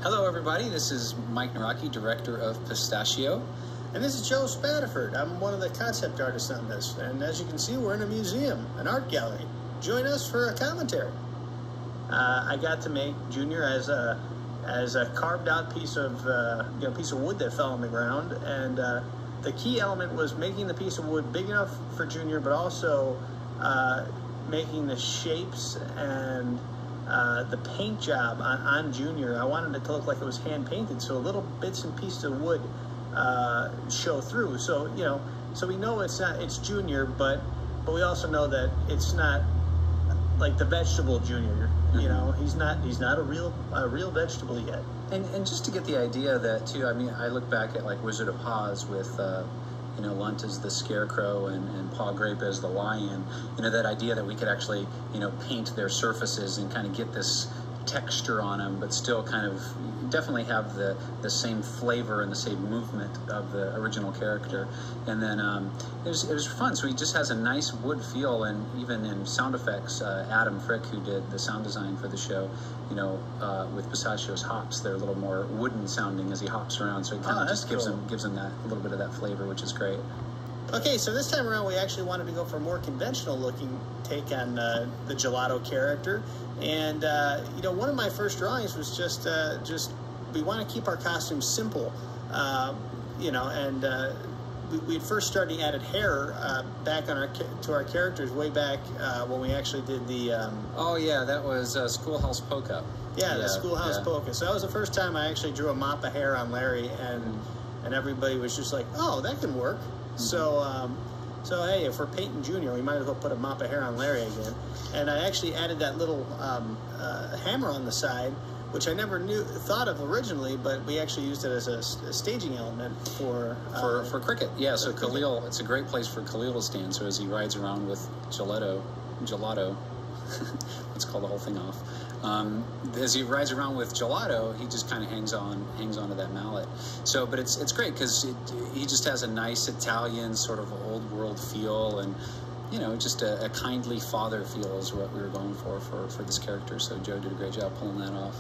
Hello, everybody. This is Mike Naraki, director of Pistachio. And this is Joe Spadiford. I'm one of the concept artists on this. And as you can see, we're in a museum, an art gallery. Join us for a commentary. I got to make Junior as a carved out piece of wood that fell on the ground. And the key element was making the piece of wood big enough for Junior, but also making the shapes and the paint job on Junior. I wanted it to look like it was hand painted, so little bits and pieces of wood show through. So so we know it's Junior, but we also know that it's not like the vegetable Junior. You know, he's not a real vegetable yet. And just to get the idea that too, I mean, I look back at like Wizard of Oz with Lunt as the scarecrow and Paw Grape as the lion. That idea that we could actually paint their surfaces and kind of get this texture on them, but still kind of definitely have the same flavor and the same movement of the original character. And then it was fun. So he just has a nice wood feel, and even in sound effects, Adam Frick, who did the sound design for the show, with Pistachio's hops, they're a little more wooden sounding as he hops around. So it kind of just gives him that a little bit of that flavor, which is great. Okay, so this time around we actually wanted to go for a more conventional looking take on the gelato character. And one of my first drawings was just we want to keep our costumes simple, we first started added hair back on to our characters way back when we actually did the oh yeah, that was Schoolhouse Polka. Yeah, the Schoolhouse Polka. So that was the first time I actually drew a mop of hair on Larry, and everybody was just like, oh, that can work. Mm-hmm. So hey, if we're painting Junior, we might as well put a mop of hair on Larry again. And I actually added that little hammer on the side, which I never thought of originally, but we actually used it as a staging element for Cricket. Yeah, so Khalil, it's a great place for Khalil to stand. So as he rides around with gelato, let's call the whole thing off. As he rides around with gelato, he just kind of hangs onto that mallet. So, but it's great because he just has a nice Italian sort of old world feel, and just a kindly father feel is what we were going for this character. So Joe did a great job pulling that off.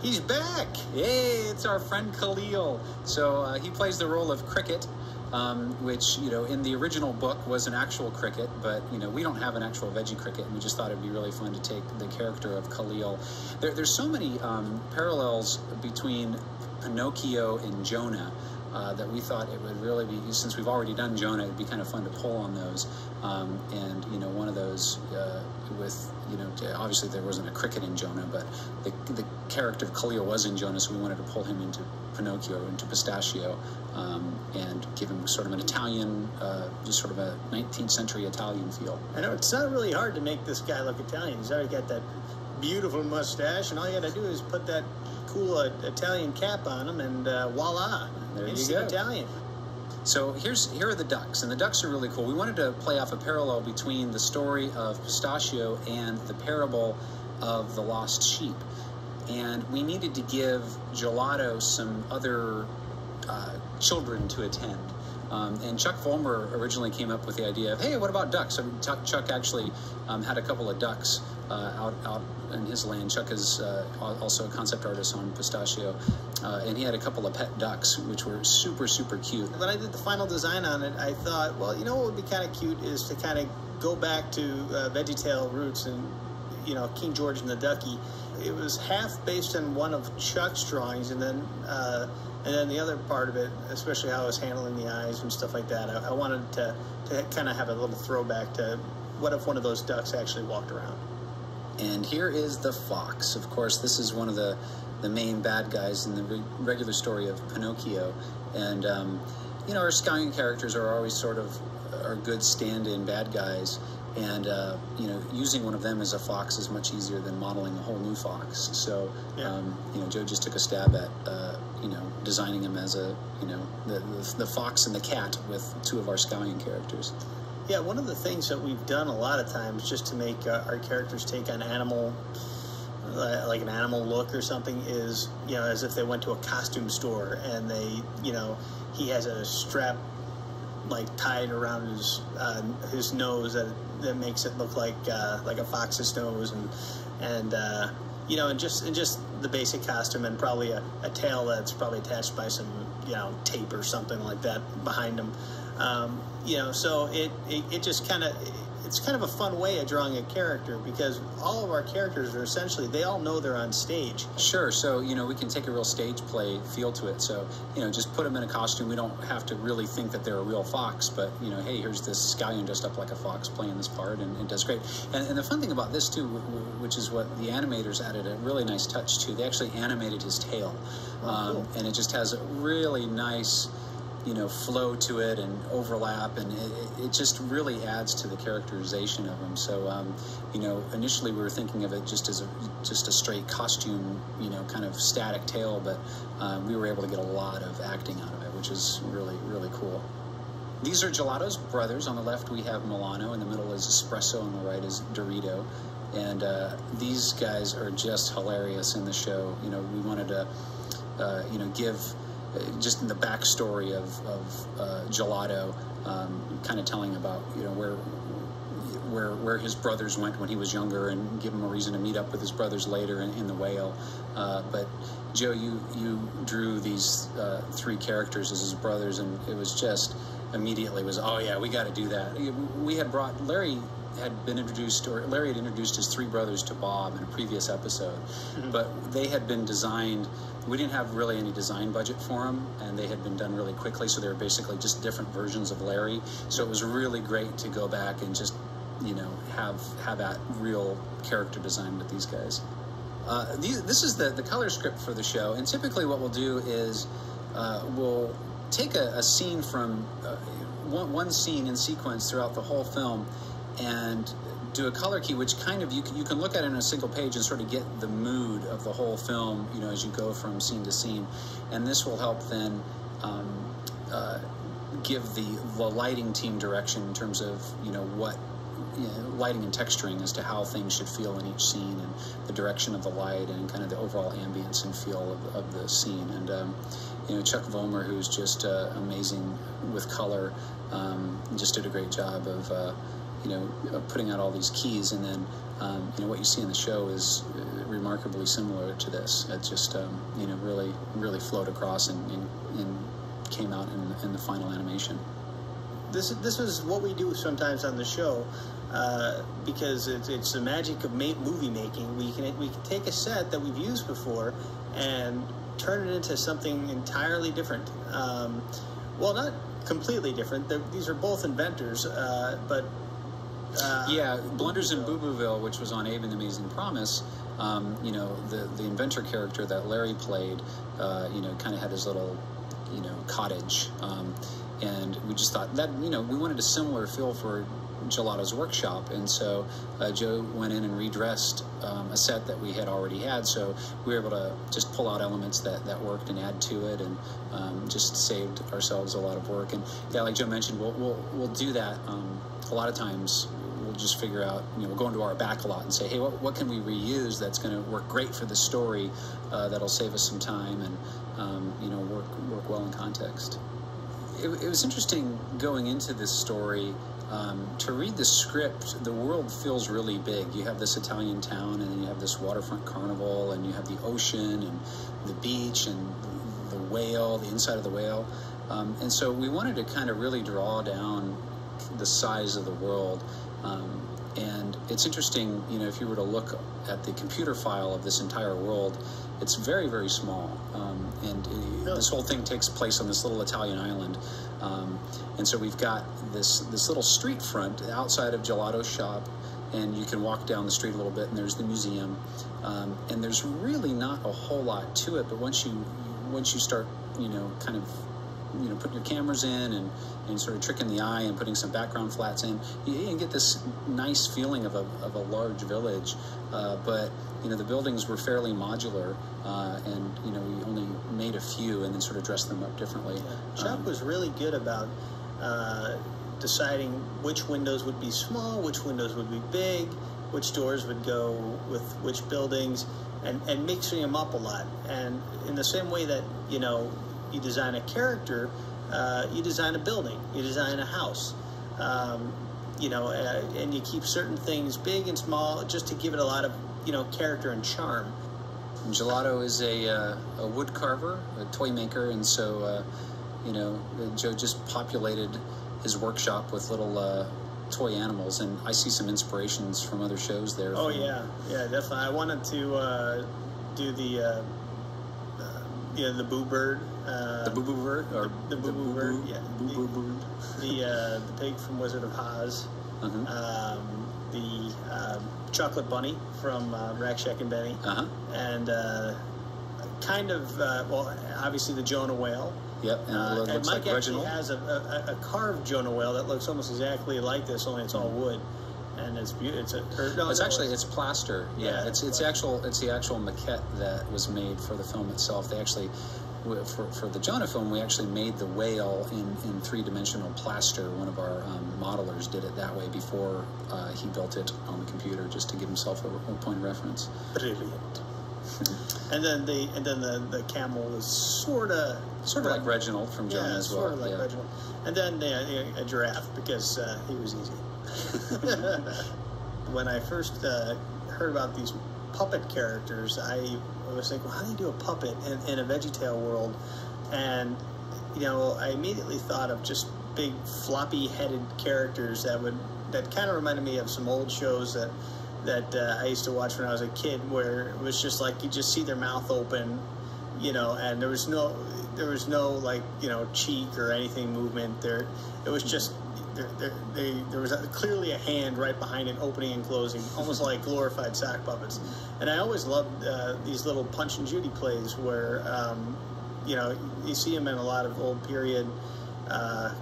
He's back! Yay! It's our friend Khalil. So he plays the role of Cricket, which in the original book was an actual cricket, but we don't have an actual veggie cricket, and we just thought it'd be really fun to take the character of Khalil. There's so many parallels between Pinocchio and Jonah. That we thought it would really be, since we've already done Jonah, it'd be kind of fun to pull on those. And one of those with, obviously there wasn't a cricket in Jonah, but the character of Khalil was in Jonah, so we wanted to pull him into Pinocchio, into Pistachio, and give him sort of an Italian, just sort of a 19th century Italian feel. I know, it's not really hard to make this guy look Italian. He's already got that beautiful mustache, and all you got to do is put that cool Italian cap on him, and voila, there you go. Italian. So here are the ducks, and the ducks are really cool. We wanted to play off a parallel between the story of Pistachio and the parable of the lost sheep, and we needed to give Gelato some other children to attend. And Chuck Vollmer originally came up with the idea of, hey, what about ducks? So Chuck actually had a couple of ducks out in his land. Chuck is also a concept artist on Pistachio, and he had a couple of pet ducks, which were super, super cute. When I did the final design on it, I thought, well, what would be kind of cute is to kind of go back to VeggieTales roots and, King George and the Ducky. It was half based on one of Chuck's drawings, and then the other part of it, especially how I was handling the eyes and stuff like that, I wanted to kind of have a little throwback to what if one of those ducks actually walked around. And here is the fox. Of course, this is one of the main bad guys in the regular story of Pinocchio. And, our scallion characters are always sort of are good stand-in bad guys. And, using one of them as a fox is much easier than modeling a whole new fox. So, yeah. Joe just took a stab at, designing him as the fox and the cat with two of our scallion characters. Yeah, one of the things that we've done a lot of times just to make our characters take on like an animal look or something is, as if they went to a costume store and they, he has a strap like tied around his nose that makes it look like a fox's nose, and and just the basic costume, and probably a tail that's probably attached by some tape or something like that behind him. So it just kind of, it's kind of a fun way of drawing a character, because all of our characters are essentially, they all know they're on stage. Sure. So, we can take a real stage play feel to it. So, just put them in a costume. We don't have to really think that they're a real fox, but, hey, here's this scallion dressed up like a fox playing this part, and it does great. And the fun thing about this, too, which is what the animators added a really nice touch to, they actually animated his tail. Cool. And it just has a really nice, flow to it and overlap, and it just really adds to the characterization of him. So, initially we were thinking of it just as a straight costume, kind of static tail, but we were able to get a lot of acting out of it, which is really, really cool. These are Gelato's brothers. On the left we have Milano, in the middle is Espresso, on the right is Dorito. And these guys are just hilarious in the show. We wanted to, give just in the backstory of Gelato, kind of telling about where his brothers went when he was younger, and give him a reason to meet up with his brothers later in the whale. But Joe, you drew these 3 characters as his brothers, and it was just immediately oh yeah, we got to do that. We had brought Larry had introduced his 3 brothers to Bob in a previous episode, but they had been designed. We didn't have really any design budget for them, and they had been done really quickly, so they were basically just different versions of Larry. So it was really great to go back and just, have that real character design with these guys. This is the color script for the show, and typically what we'll do is we'll take a scene from one scene in sequence throughout the whole film, and do a color key, which kind of you can look at it in a single page and sort of get the mood of the whole film, as you go from scene to scene. And this will help then give the lighting team direction in terms of what lighting and texturing as to how things should feel in each scene, and the direction of the light, and kind of the overall ambience and feel of the scene. And Chuck Vollmer, who's just amazing with color, just did a great job of putting out all these keys, and then what you see in the show is remarkably similar to this. It just really, really flowed across and came out in the final animation. This is what we do sometimes on the show, because it's the magic of movie making. We can take a set that we've used before and turn it into something entirely different. Well, not completely different. These are both inventors, but Blunders in Boo Booville, which was on Abe and the Amazing Promise, the inventor character that Larry played, kind of had his little, cottage, and we just thought that, we wanted a similar feel for Gelato's workshop, and so Joe went in and redressed a set that we had already had, so we were able to just pull out elements that worked and add to it, and just saved ourselves a lot of work. And yeah, like Joe mentioned, we'll do that a lot of times. We'll just figure out, we'll go into our back a lot and say, hey, what can we reuse that's going to work great for the story, that'll save us some time, and work well in context. It was interesting going into this story. To read the script, the world feels really big. You have this Italian town, and then you have this waterfront carnival, and you have the ocean and the beach and the whale, the inside of the whale. And so we wanted to kind of really draw down the size of the world. And it's interesting, if you were to look at the computer file of this entire world, it's very, very small. This whole thing takes place on this little Italian island. And so we've got this little street front outside of Gelato's shop, and you can walk down the street a little bit, and there's the museum. And there's really not a whole lot to it, but once you start, kind of, putting your cameras in and sort of tricking the eye and putting some background flats in, you get this nice feeling of a large village. But the buildings were fairly modular, and we only made a few and then sort of dressed them up differently. Yeah. Chuck was really good about deciding which windows would be small, which windows would be big, which doors would go with which buildings, and mixing them up a lot. And in the same way that you design a character, you design a building, you design a house, and you keep certain things big and small just to give it a lot of character and charm. And Gelato is a wood carver, a toy maker, and so Joe just populated his workshop with little toy animals, and I see some inspirations from other shows there. Oh yeah, definitely. I wanted to do the Boo Bird. The Boo Boo Bird, or the Boo Boo Bird. Yeah, Boo Boo Bird. The pig from Wizard of Oz. Uh-huh. The chocolate bunny from Rack Shack and Benny. Uh-huh. And obviously the Jonah whale. Yep, and it looks Mike like actually Reginald. has a carved Jonah whale that looks almost exactly like this, only it's all wood, and it's beautiful. It's plaster. Yeah, it's the actual maquette that was made for the film itself. They actually, for the Jonah film, we actually made the whale in 3-dimensional plaster. One of our modelers did it that way before he built it on the computer, just to give himself a point of reference. Brilliant. And then the camel was sort of like Reginald from Jonah as well. Sort of like Reginald. And then a giraffe, because he was easy. When I first heard about these puppet characters, I was thinking, well, how do you do a puppet in a VeggieTale world? And I immediately thought of just big floppy-headed characters that kind of reminded me of some old shows that I used to watch when I was a kid, where it was just like you just see their mouth open, and there was no like cheek or anything movement there. It was just there was clearly a hand right behind it, opening and closing, almost like glorified sock puppets. And I always loved these little Punch and Judy plays where you see them in a lot of old period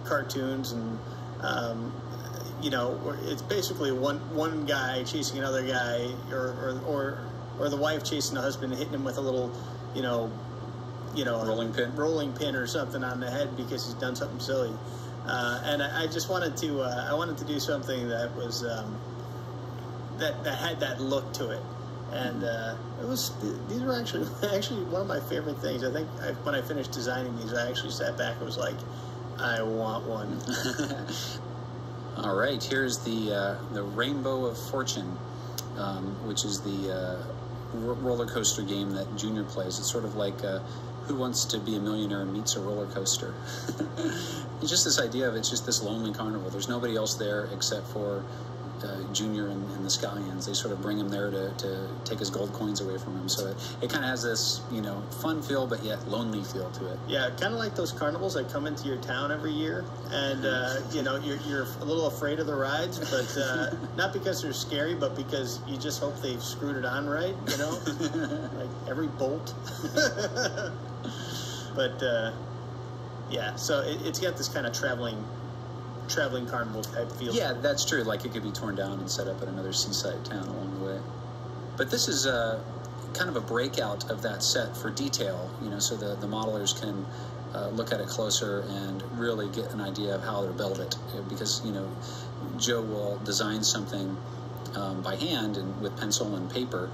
cartoons, and where it's basically one guy chasing another guy, or the wife chasing the husband and hitting him with a little rolling pin or something on the head because he's done something silly. And I just wanted to do something that was that had that look to it, and these were actually one of my favorite things. I think when I finished designing these, I actually sat back and was like, I want one. All right, here's the Rainbow of Fortune, which is the roller coaster game that Junior plays. It's sort of like Who Wants to Be a Millionaire meets a roller coaster. It's just this idea of it's just this lonely carnival. There's nobody else there except for Junior and the Scallions. They sort of bring him there to take his gold coins away from him. So it kind of has this, fun feel, but yet lonely feel to it. Yeah, kind of like those carnivals that come into your town every year, and you're a little afraid of the rides, but not because they're scary, but because you just hope they've screwed it on right. Like every bolt. But so it's got this kind of traveling carnival type feel. Yeah, that's true. Like it could be torn down and set up at another seaside town along the way. But this is kind of a breakout of that set for detail, so the modelers can look at it closer and really get an idea of how to build it. Because, Joe will design something by hand and with pencil and paper,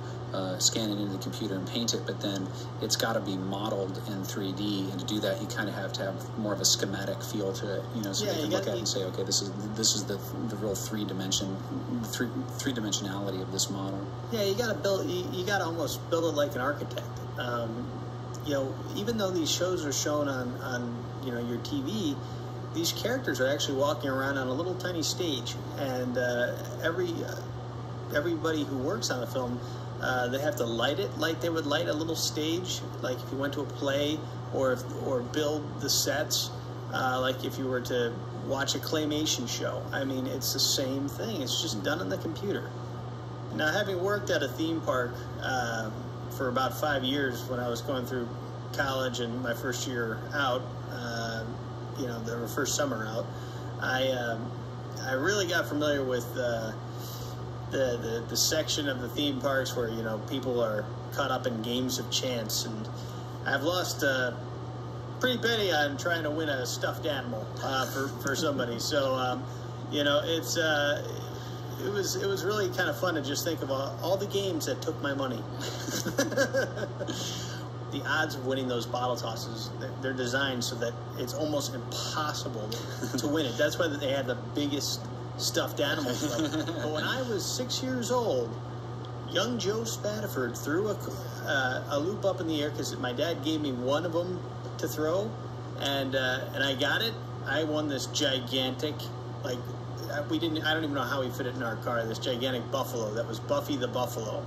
scan it into the computer and paint it, but then it's got to be modeled in 3D, and to do that you kind of have to have more of a schematic feel to it, so you can look at it and say, okay, this is the real three-dimensionality of this model. Yeah, you got to almost build it like an architect. Even though these shows are shown on your TV, these characters are actually walking around on a little tiny stage, and everybody who works on the film, they have to light it like they would light a little stage, like if you went to a play, or build the sets, like if you were to watch a claymation show. I mean, it's the same thing. It's just done on the computer. Now, having worked at a theme park for about 5 years when I was going through college and my first year out, the first summer out, I really got familiar with the section of the theme parks where people are caught up in games of chance, and I've lost a pretty penny on trying to win a stuffed animal for somebody. So it was really kind of fun to just think of all the games that took my money. The odds of winning those bottle tosses, they're designed so that it's almost impossible to win it. That's why they had the biggest stuffed animals. But when I was 6 years old, young Joe Spadaford threw a loop up in the air because my dad gave me one of them to throw, and I got it. I won this gigantic, like, I don't even know how we fit it in our car, this gigantic buffalo that was Buffy the Buffalo.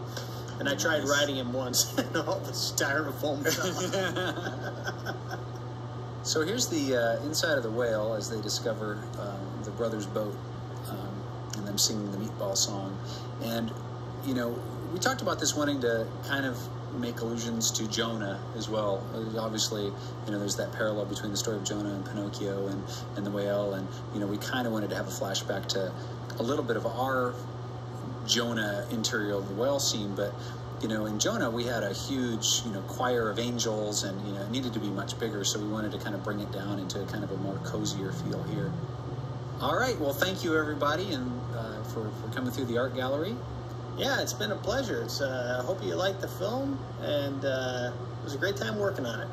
And I tried riding him once, and all the styrofoam fell. So here's the inside of the whale as they discover the brothers' boat, and them singing the meatball song. And, you know, we talked about this wanting to kind of make allusions to Jonah as well. Obviously, you know, there's that parallel between the story of Jonah and Pinocchio and the whale, and, you know, we kind of wanted to have a flashback to a little bit of our Jonah interior of the whale scene. But, you know, in Jonah we had a huge, you know, choir of angels, and, you know, it needed to be much bigger, so we wanted to kind of bring it down into kind of a more cozier feel here. All right, well, thank you everybody, and for coming through the art gallery. Yeah, it's been a pleasure. I hope you liked the film, and it was a great time working on it.